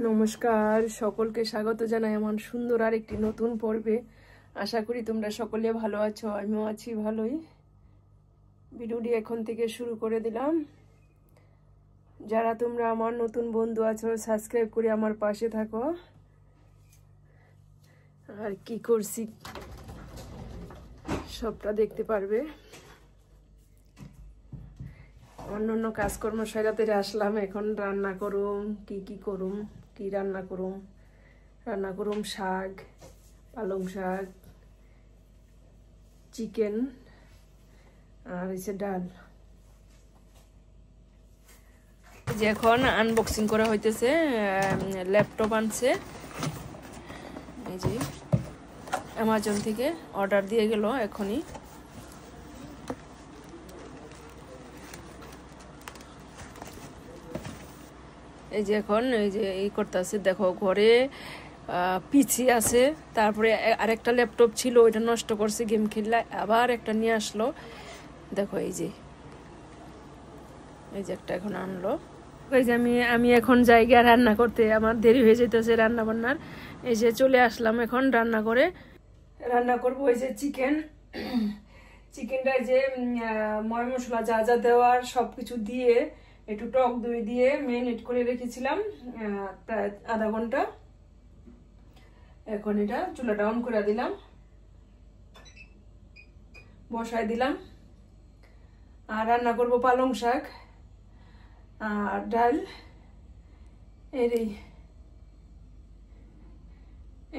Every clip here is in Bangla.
নমস্কার, সকলকে স্বাগত জানাই আমার সুন্দর আর একটি নতুন পর্বে। আশা করি তোমরা সকলে ভালো আছো, আমিও আছি ভালোই। ভিডিওটি এখন থেকে শুরু করে দিলাম। যারা তোমরা আমার নতুন বন্ধু আছো, সাবস্ক্রাইব করে আমার পাশে থাকো। আর কি করছি সবটা দেখতে পারবে। অন্য কাজকর্ম সারাতে আসলাম, এখন রান্না করুম। কি করুম, কি রান্না করুম শাক, পালং শাক, চিকেন আর হচ্ছে ডাল। যে এখন আনবক্সিং করা হইতেছে, ল্যাপটপ আনছে, এই যে অ্যামাজন থেকে অর্ডার দিয়ে গেল এখনই। এই যে এখন এই যে এই করতেছে, দেখো ঘরে পিসি আছে, তারপরে আরেকটা ল্যাপটপ ছিল, ওইটা নষ্ট করছে গেম খেললে, আবার একটা নিয়ে আসলো। দেখো এই যে একটা এখন আনলো। এই যে আমি এখন জায়গা রান্না করতে, আমার দেরি হয়ে যেতেছে রান্না বান্নার। এই যে চলে আসলাম এখন রান্না করে। রান্না করবো এই যে চিকেনটা যে ময় মশলা যা যা দেওয়ার সবকিছু দিয়ে একটু টক দই দিয়ে ম্যারিনেট করে রেখেছিলাম প্রায় আধা ঘন্টা। এখন এটা চুলাটা অন করে দিলাম, বসাই দিলাম। আর রান্না করব পালং শাক আর ডাল।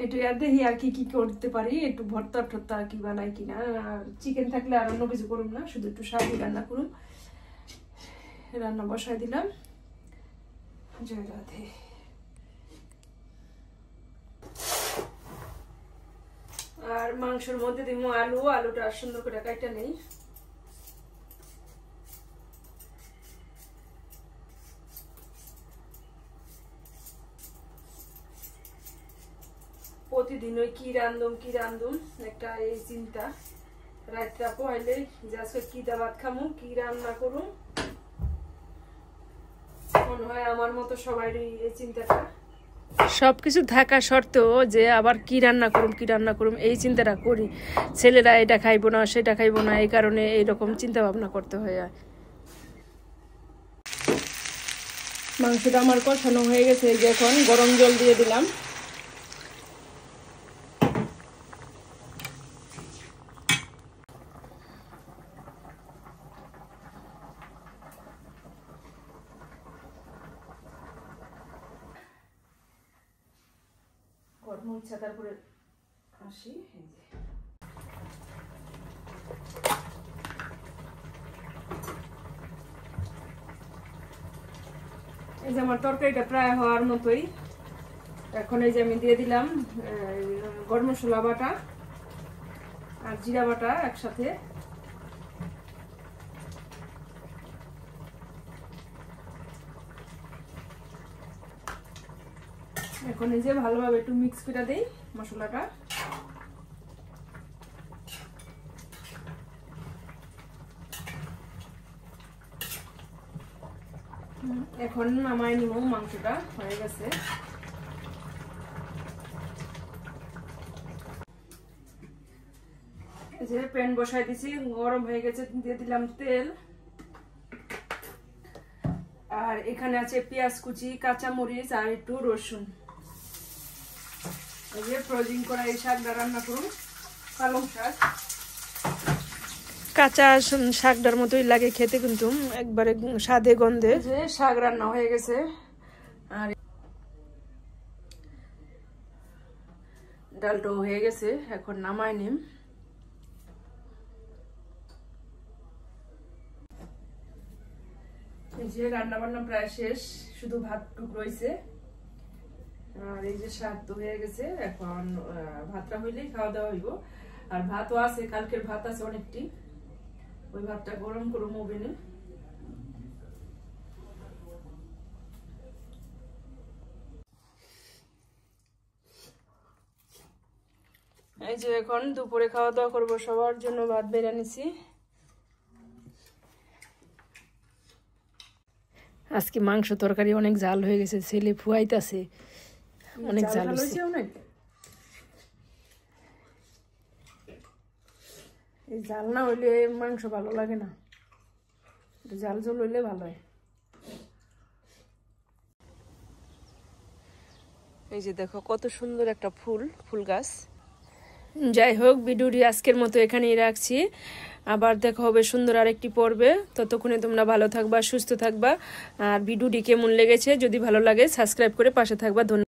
একটু আর দেখি আর কি করতে পারি, একটু ভর্তা টর্তা কি বানাই কিনা। চিকেন থাকলে আর অন্য কিছু করুম না, শুধু একটু শাকই রান্না করুম। রান্না বসাই দিলাম। জয় রাধে। আর মাংসের মধ্যে দিব আলুটা সুন্দর করে কাটা নেই। প্রতিদিন ওই কি রান্ধুম একটা এই চিন্তা। রাত্রা পয়লে যে আজকে কি ভাত খামু, কি রান্না করুম, মনে হয় আমার মতো সবারই এই চিন্তাটা। সবকিছু থাকা সত্ত্বেও যে আবার কি রান্না করুম এই চিন্তাটা করি। ছেলেরা এটা খাইবো না, সেটা খাইবো না, এই কারণে এইরকম চিন্তা ভাবনা করতে হয়। মাংসটা আমার কষানো হয়ে গেছে, এই যে এখন গরম জল দিয়ে দিলাম। ইচ্ছা তারপরে আসি। এই যে আমার তরকারিটা প্রায় হওয়ার মতোই। এখন এই যে আমি দিয়ে দিলাম গরম মশলা বাটা আর জিরা বাটা একসাথে। এখন এই যে ভালোভাবে একটু মিক্স করে দেই মশলাটা। এখন নামাই নিব, মাংসটা হয়ে গেছে। এই যে প্যান বসাই দিছি, গরম হয়ে গেছে, দিয়ে দিলাম তেল। আর এখানে আছে পেঁয়াজ কুচি, কাঁচা মরিচ আর একটু রসুন। এই যে ফ্রোজিং করা এই শাকটা রান্না করুন, পালং শাক। কাঁচা শাকটার মতোই লাগে খেতে, কিন্তু একবারে স্বাদে গন্ধে। যে শাক রান্না হয়ে গেছে, আর ডালটাও হয়ে গেছে, এখন নামাই নিম। এই যে রান্না বান্না প্রায় শেষ, শুধু ভাত টুক রয়েছে। আর এই যে শাক তো হয়ে গেছে, এখন ভাতটা হইলেই খাওয়া দাওয়া হইব। আর ভাতও আছে, কালকের ভাত আছে অনেকটি, ওই ভাতটা গরম করুম ওভেনে। এই যে এখন দুপুরে খাওয়া দাওয়া করবো, সবার জন্য ভাত বেড়ে নিছি। আজকে মাংস তরকারি অনেক জাল হয়ে গেছে, ছেলে ফুয়াইতেছে, অনেক জাল হয়েছে। এই জাল না হইলে মাংস ভালো লাগে না, জাল ঝোল হইলে ভালো হয়। এই যে দেখো কত সুন্দর একটা ফুল গাছ। যাই হোক, ভিডিওটি আজকের মতো এখানেই রাখছি। আবার দেখা হবে সুন্দর আরেকটি পর্বে। ততক্ষণে তোমরা ভালো থাকবা, সুস্থ থাকবা। আর ভিডিওটি কেমন লেগেছে যদি ভালো লাগে সাবস্ক্রাইব করে পাশে থাকবা। ধন্যবাদ।